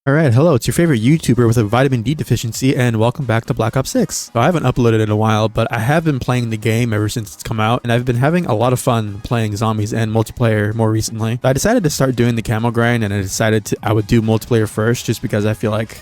Alright, hello, it's your favorite YouTuber with a vitamin D deficiency, and welcome back to Black Ops 6. So I haven't uploaded in a while, but I have been playing the game ever since it's come out, and I've been having a lot of fun playing zombies and multiplayer more recently. So I decided to start doing the camo grind, and I would do multiplayer first, just because I feel like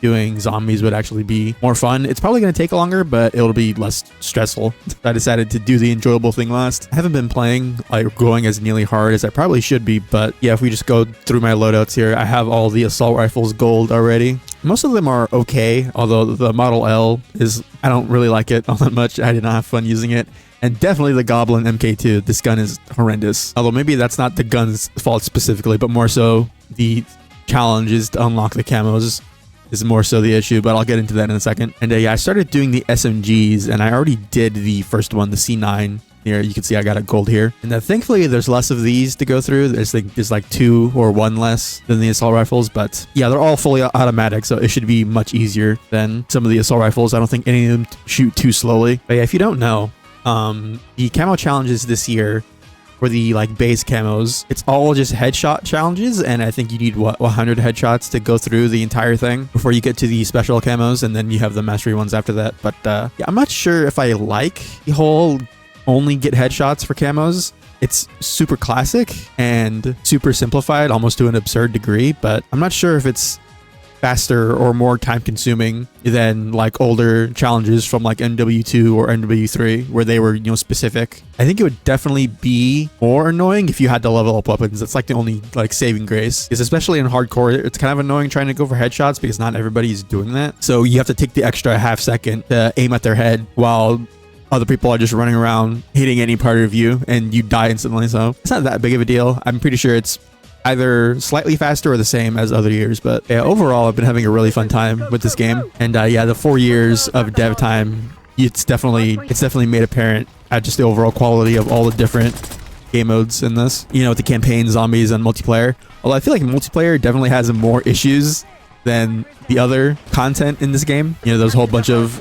doing zombies would actually be more fun. It's probably going to take longer, but it'll be less stressful. I decided to do the enjoyable thing last. I haven't been playing, like, going as nearly hard as I probably should be, but yeah, if we just go through my loadouts here, I have all the assault rifles gold already. Most of them are okay, although the Model L is, I don't really like it all that much. I did not have fun using it. And definitely the Goblin MK2. This gun is horrendous. Although maybe that's not the gun's fault specifically, but more so the challenges to unlock the camos is more so the issue, but I'll get into that in a second. And yeah, I started doing the SMGs, and I already did the first one, the C9. Here you can see I got a gold here, and thankfully there's less of these to go through. There's like 2 or 1 less than the assault rifles, but yeah, they're all fully automatic, so it should be much easier than some of the assault rifles. I don't think any of them shoot too slowly. But yeah, if you don't know, the camo challenges this year for the like base camos, it's all just headshot challenges, and I think you need 100 headshots to go through the entire thing before you get to the special camos, and then you have the mastery ones after that. But yeah, I'm not sure if I like the whole only get headshots for camos. It's super classic and super simplified almost to an absurd degree, but I'm not sure if it's faster or more time consuming than like older challenges from like MW2 or MW3 where they were, you know, specific. I think it would definitely be more annoying if you had to level up weapons. That's like the only like saving grace, is especially in hardcore, it's kind of annoying trying to go for headshots because not everybody's doing that. So you have to take the extra half second to aim at their head while other people are just running around hitting any part of you and you die instantly. So it's not that big of a deal. I'm pretty sure it's either slightly faster or the same as other years, but yeah, overall I've been having a really fun time with this game. And yeah, the 4 years of dev time, it's definitely made apparent at just the overall quality of all the different game modes in this, you know, with the campaign, zombies, and multiplayer. Although I feel like multiplayer definitely has more issues than the other content in this game. You know, there's a whole bunch of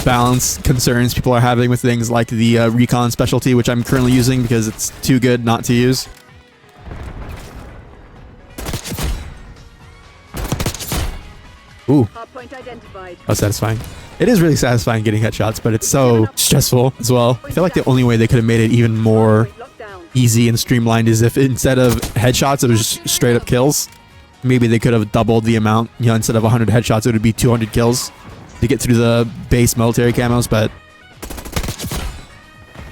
balance concerns people are having with things like the recon specialty, which I'm currently using because it's too good not to use. Ooh, that's satisfying. It is really satisfying getting headshots, but it's so stressful as well. I feel like the only way they could have made it even more easy and streamlined is if instead of headshots, it was just straight up kills. Maybe they could have doubled the amount. You know, instead of 100 headshots, it would be 200 kills to get through the base military camos. But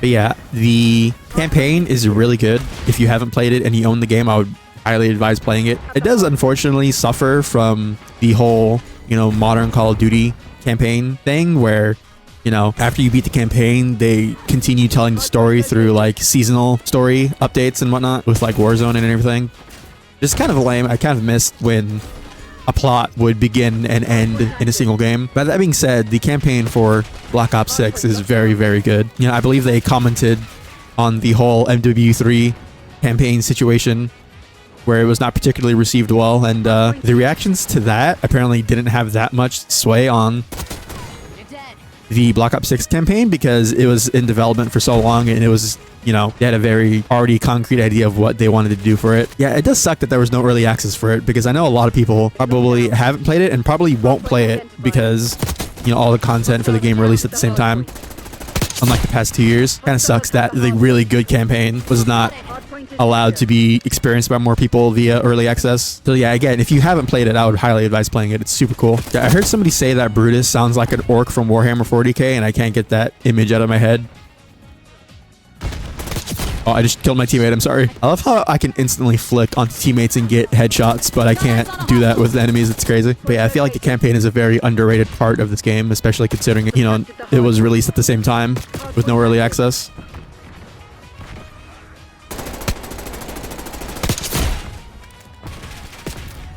yeah, the campaign is really good. If you haven't played it and you own the game, I would highly advise playing it. It does unfortunately suffer from the whole, you know, modern Call of Duty campaign thing where, you know, after you beat the campaign, they continue telling the story through like seasonal story updates and whatnot with like Warzone and everything. Just kind of lame. I kind of missed when a plot would begin and end in a single game. But that being said, the campaign for Black Ops 6 is very, very good. You know, I believe they commented on the whole MW3 campaign situation where it was not particularly received well, and the reactions to that apparently didn't have that much sway on the Black Ops 6 campaign because it was in development for so long, and it was, you know, they had a very already concrete idea of what they wanted to do for it. Yeah, it does suck that there was no early access for it, because I know a lot of people probably haven't played it and probably won't play it because, you know, all the content for the game released at the same time, unlike the past 2 years. Kind of sucks that the really good campaign was not allowed to be experienced by more people via early access. So yeah, again, if you haven't played it, I would highly advise playing it. It's super cool. Yeah, I heard somebody say that Brutus sounds like an orc from Warhammer 40k, and I can't get that image out of my head. Oh, I just killed my teammate. I'm sorry. I love how I can instantly flick onto teammates and get headshots, but I can't do that with enemies. It's crazy. But yeah, I feel like the campaign is a very underrated part of this game, especially considering, you know, it was released at the same time with no early access.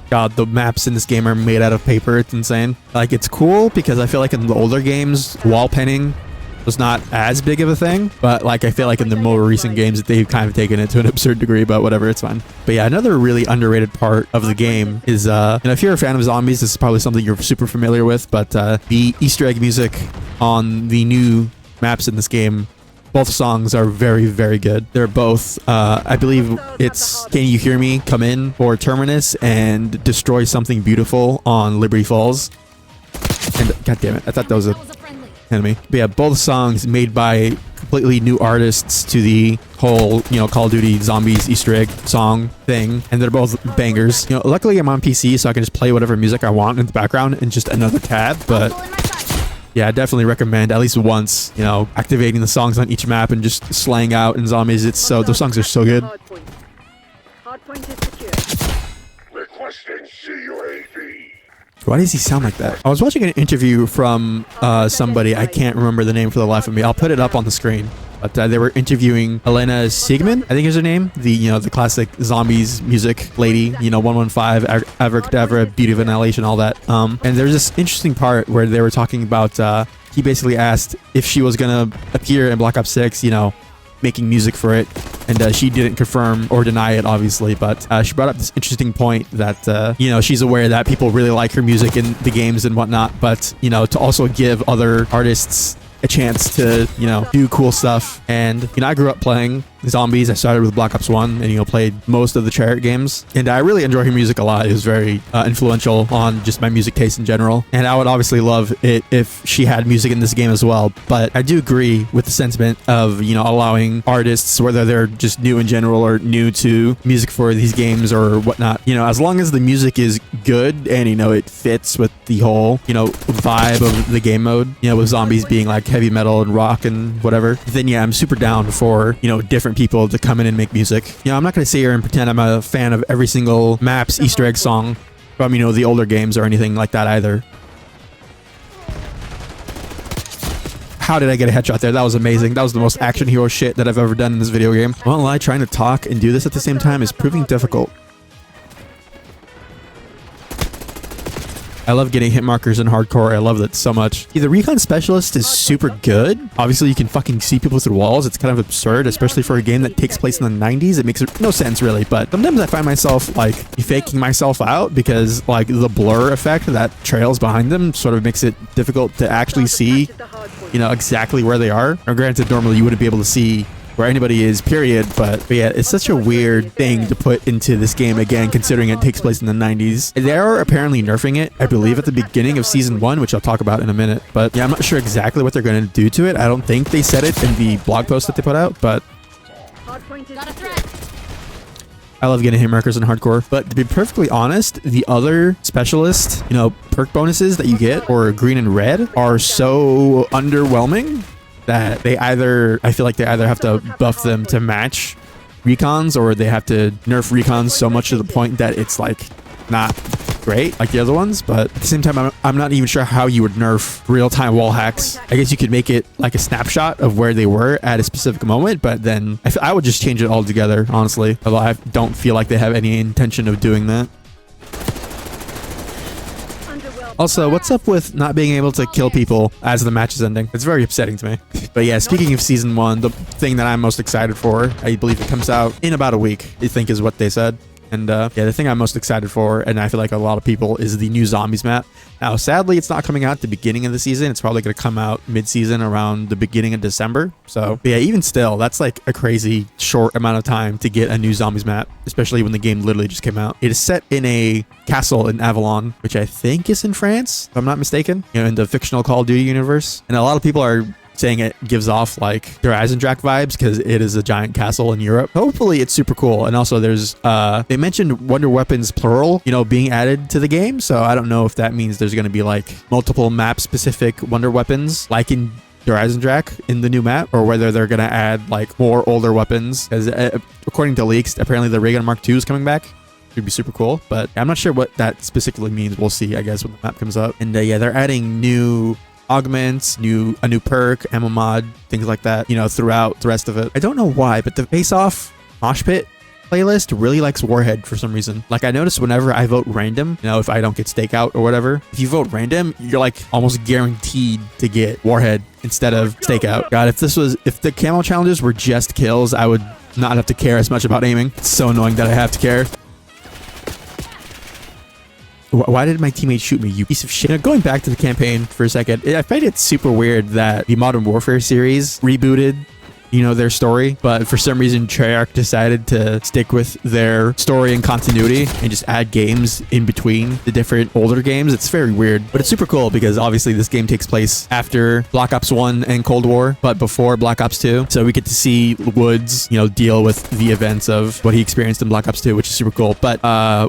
God, the maps in this game are made out of paper. It's insane. Like, it's cool because I feel like in the older games, wall penning was not as big of a thing, but like I feel like in the more recent games they've kind of taken it to an absurd degree, but whatever, it's fine. But yeah, another really underrated part of the game is, you know, if you're a fan of zombies, this is probably something you're super familiar with, but the Easter egg music on the new maps in this game both songs are very, very good. They're both, I believe it's Can You Hear Me, Come In, or Terminus, and Destroy Something Beautiful on Liberty Falls. And god damn it, I thought that was a enemy. But yeah, both songs made by completely new artists to the whole, Call of Duty Zombies Easter egg song thing, and they're both bangers. Luckily I'm on PC, so I can just play whatever music I want in the background in just another tab, but yeah, I definitely recommend at least once, activating the songs on each map and just slaying out in zombies. Those songs are so good. Hardpoint is secure. Requesting CUAV. Why does he sound like that? I was watching an interview from somebody. I can't remember the name for the life of me. I'll put it up on the screen. But they were interviewing Elena Siegman, I think is her name. The classic zombies music lady. 115, Abracadabra, Beauty of Annihilation, all that. And there's this interesting part where they were talking about. He basically asked if she was gonna appear in Black Ops 6. Making music for it, and she didn't confirm or deny it, obviously, but she brought up this interesting point that she's aware that people really like her music in the games and whatnot, but to also give other artists a chance to do cool stuff. And I grew up playing zombies. I started with Black Ops 1 and played most of the Treyarch games, and I really enjoy her music a lot. It was very influential on just my music taste in general, and I would obviously love it if she had music in this game as well. But I do agree with the sentiment of allowing artists, whether they're just new in general or new to music for these games or whatnot, as long as the music is good and it fits with the whole vibe of the game mode, with zombies being like heavy metal and rock and whatever, then yeah, I'm super down for different people to come in and make music. I'm not going to sit here and pretend I'm a fan of every single map's Easter egg song from the older games or anything like that either. How did I get a headshot there? That was amazing. That was the most action hero shit that I've ever done in this video game. Won't lie, trying to talk and do this at the same time is proving difficult. I love getting hit markers in hardcore. I love that so much. The recon specialist is super good. Obviously, you can fucking see people through walls. It's kind of absurd, especially for a game that takes place in the 90s. It makes no sense, really. But sometimes I find myself, faking myself out because, the blur effect that trails behind them sort of makes it difficult to actually see, exactly where they are. Or granted, normally you wouldn't be able to see where anybody is, period, but yeah, it's such a weird thing to put into this game, again, considering it takes place in the 90s. They are apparently nerfing it, I believe, at the beginning of Season 1, which I'll talk about in a minute, but yeah, I'm not sure exactly what they're going to do to it. I don't think they said it in the blog post that they put out, but I love getting hit markers in hardcore. But to be perfectly honest, the other specialist, perk bonuses that you get, or green and red, are so underwhelming that I feel like they either have to buff them to match recons, or they have to nerf recons so much to the point that it's not great like the other ones. But at the same time, I'm not even sure how you would nerf real-time wall hacks. I guess you could make it like a snapshot of where they were at a specific moment, but then I would just change it all together, honestly. Although I don't feel like they have any intention of doing that. Also, what's up with not being able to kill people as the match is ending? It's very upsetting to me. But yeah, speaking of Season 1, the thing that I'm most excited for, I believe it comes out in about a week, I think is what they said. And yeah, the thing I'm most excited for, and I feel like a lot of people, is the new Zombies map. Now, sadly, it's not coming out at the beginning of the season. It's probably going to come out mid-season around the beginning of December. So yeah, even still, that's like a crazy short amount of time to get a new Zombies map, especially when the game literally just came out. It is set in a castle in Avalon, which I think is in France, if I'm not mistaken, in the fictional Call of Duty universe. And a lot of people are saying it gives off like Der Eisendrache vibes because it is a giant castle in Europe. Hopefully it's super cool. And also there's they mentioned wonder weapons plural being added to the game, so I don't know if that means there's going to be like multiple map specific wonder weapons like in Der Eisendrache in the new map, or whether they're going to add like more older weapons, because according to leaks, apparently the Ray Gun Mark II is coming back. Would be super cool, but I'm not sure what that specifically means. We'll see, I guess, when the map comes up. And yeah, they're adding new augments, a new perk, ammo mod, things like that, throughout the rest of it. I don't know why, but the Face Off Mosh Pit playlist really likes Warhead for some reason. Like, I notice whenever I vote random, if I don't get Stakeout or whatever, if you vote random, you're like almost guaranteed to get Warhead instead of Stakeout. God, if the camo challenges were just kills, I would not have to care as much about aiming. It's so annoying that I have to care. Why did my teammate shoot me, you piece of shit? Going back to the campaign for a second, I find it super weird that the Modern Warfare series rebooted you know, their story, but for some reason Treyarch decided to stick with their story and continuity and just add games in between the different older games. It's very weird, but it's super cool because obviously this game takes place after Black Ops 1 and Cold War, but before Black Ops 2. So we get to see Woods, you know, deal with the events of what he experienced in Black Ops 2, which is super cool. But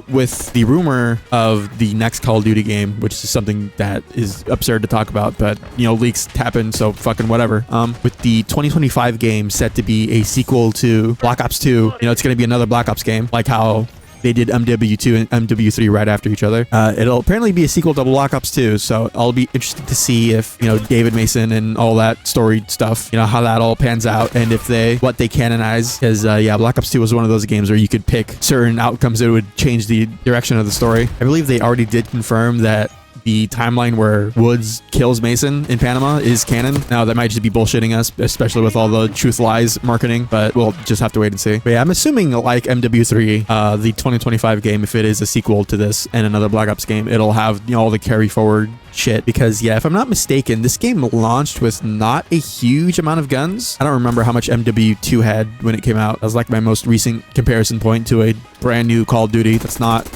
with the rumor of the next Call of Duty game, which is something that is absurd to talk about, but you know, leaks happen, so fucking whatever. With the 2025 game set to be a sequel to Black Ops 2, you know, it's going to be another Black Ops game, like how they did MW2 and MW3 right after each other. It'll apparently be a sequel to Black Ops 2, so I'll be interested to see if, you know, David Mason and all that story stuff, you know, how that all pans out, and if what they canonize, because yeah, Black Ops 2 was one of those games where you could pick certain outcomes that would change the direction of the story. I believe they already did confirm that the timeline where Woods kills Mason in Panama is canon. Now, that might just be bullshitting us, especially with all the truth lies marketing, but we'll just have to wait and see. But yeah, I'm assuming like MW3, the 2025 game, if it is a sequel to this and another Black Ops game, it'll have, you know, all the carry forward shit, because yeah, if I'm not mistaken, this game launched with not a huge amount of guns. I don't remember how much MW2 had when it came out. That was like my most recent comparison point to a brand new Call of Duty that's not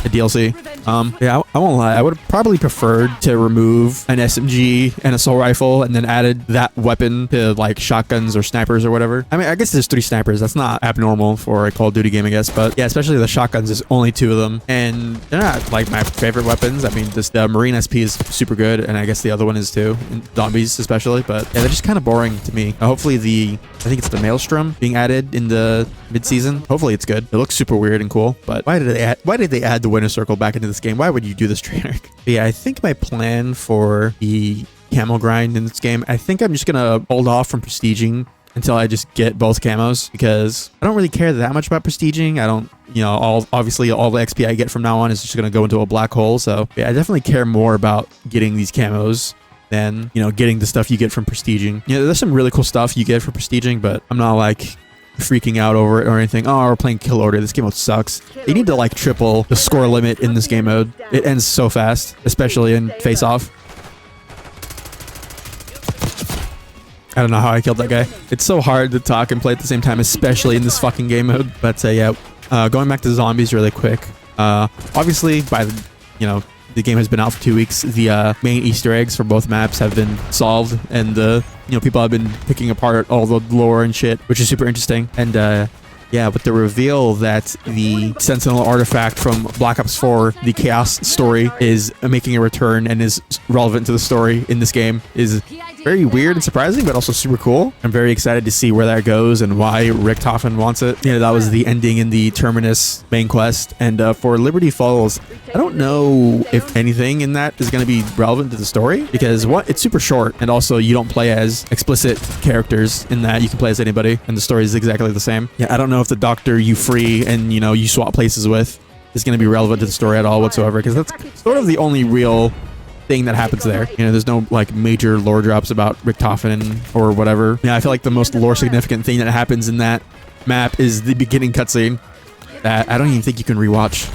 a DLC. Yeah, I won't lie. I would have probably preferred to remove an SMG and assault rifle and then added that weapon to like shotguns or snipers or whatever. I mean, I guess there's 3 snipers. That's not abnormal for a Call of Duty game, I guess. But yeah, especially the shotguns, there's only 2 of them. And they're not like my favorite weapons. I mean, the Marine SP is super good. And I guess the other one is too. In zombies especially. But yeah, they're just kind of boring to me. Hopefully I think it's the Maelstrom being added in the mid-season. Hopefully it's good. It looks super weird and cool. But why did they add the Winter Circle back into this game? Why would you do this, Treyarch? Yeah, I think my plan for the camo grind in this game, I think I'm just gonna hold off from prestiging until I just get both camos, because I don't really care that much about prestiging. I don't, you know, obviously all the XP I get from now on is just gonna go into a black hole. So yeah, I definitely care more about getting these camos than, you know, getting the stuff you get from prestiging. Yeah, there's some really cool stuff you get for prestiging, but I'm not like freaking out over it or anything. Oh, we're playing Kill Order. This game mode sucks. They need to like triple the score limit in this game mode. It ends so fast, especially in Face Off. I don't know how I killed that guy. It's so hard to talk and play at the same time, especially in this fucking game mode. But yeah, going back to zombies really quick. Obviously, by the, you know, the game has been out for 2 weeks. The main Easter eggs for both maps have been solved, and you know, people have been picking apart all the lore and shit, which is super interesting. And yeah, with the reveal that the Sentinel artifact from Black Ops 4, the Chaos story, is making a return and is relevant to the story in this game is very weird and surprising, but also super cool. I'm very excited to see where that goes and why Richtofen wants it. You know, that was the ending in the Terminus main quest. And for Liberty Falls, I don't know if anything in that is going to be relevant to the story, because it's super short, and also you don't play as explicit characters in that. You can play as anybody, and the story is exactly the same. Yeah, I don't know if the doctor you free and, you know, you swap places with is going to be relevant to the story at all whatsoever, because that's sort of the only real thing that happens there. You know, there's no like major lore drops about Richtofen or whatever. Yeah, I feel like the most lore significant thing that happens in that map is the beginning cutscene that I don't even think you can rewatch.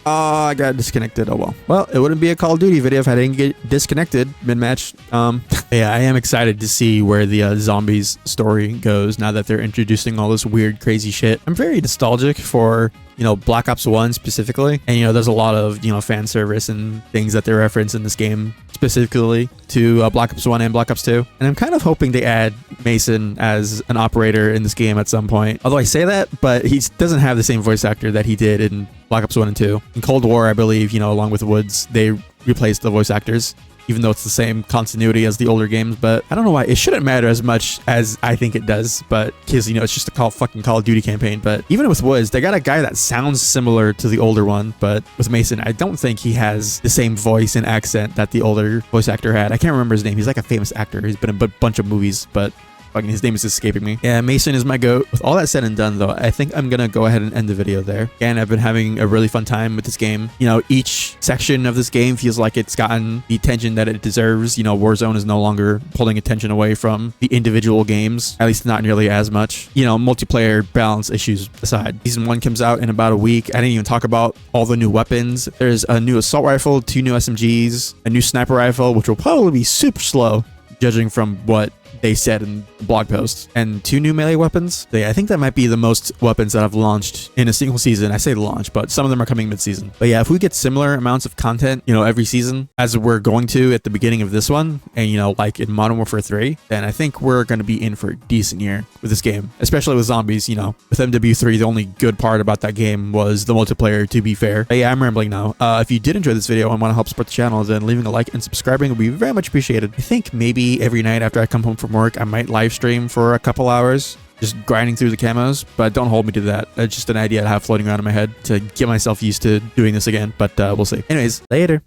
Oh, I got disconnected. Oh well. Well, it wouldn't be a Call of Duty video if I didn't get disconnected mid-match. Yeah, I am excited to see where the zombies story goes now that they're introducing all this weird, crazy shit. I'm very nostalgic for, you know, Black Ops 1 specifically. And, you know, there's a lot of, you know, fan service and things that they reference in this game specifically to Black Ops 1 and Black Ops 2. And I'm kind of hoping they add Mason as an operator in this game at some point. Although I say that, but he doesn't have the same voice actor that he did in Black Ops 1 and 2. In Cold War, I believe, you know, along with Woods, they replaced the voice actors, even though it's the same continuity as the older games. But I don't know why. It shouldn't matter as much as I think it does, but because, you know, it's just a fucking Call of Duty campaign. But even with Woods, they got a guy that sounds similar to the older one, but with Mason, I don't think he has the same voice and accent that the older voice actor had. I can't remember his name. He's like a famous actor. He's been in a bunch of movies, but fucking his name is escaping me. Yeah, Mason is my goat. With all that said and done, though, I think I'm gonna go ahead and end the video there. Again, I've been having a really fun time with this game. You know, each section of this game feels like it's gotten the attention that it deserves. You know, Warzone is no longer pulling attention away from the individual games, at least not nearly as much. You know, multiplayer balance issues aside. Season 1 comes out in about a week. I didn't even talk about all the new weapons. There's a new assault rifle, 2 new SMGs, a new sniper rifle, which will probably be super slow, judging from what they said in the blog post. And 2 new melee weapons. I think that might be the most weapons that I've launched in a single season. I say launch, but some of them are coming mid-season. But yeah, if we get similar amounts of content, every season as we're going to at the beginning of this one, and like in Modern Warfare 3, then I think we're going to be in for a decent year with this game, especially with zombies. With MW3, the only good part about that game was the multiplayer, to be fair. But yeah, I'm rambling now. If you did enjoy this video and want to help support the channel, then leaving a like and subscribing would be very much appreciated. I think maybe every night after I come home from work, I might live stream for a couple hours, just grinding through the camos, but don't hold me to that. It's just an idea I have floating around in my head to get myself used to doing this again, but we'll see. Anyways, later.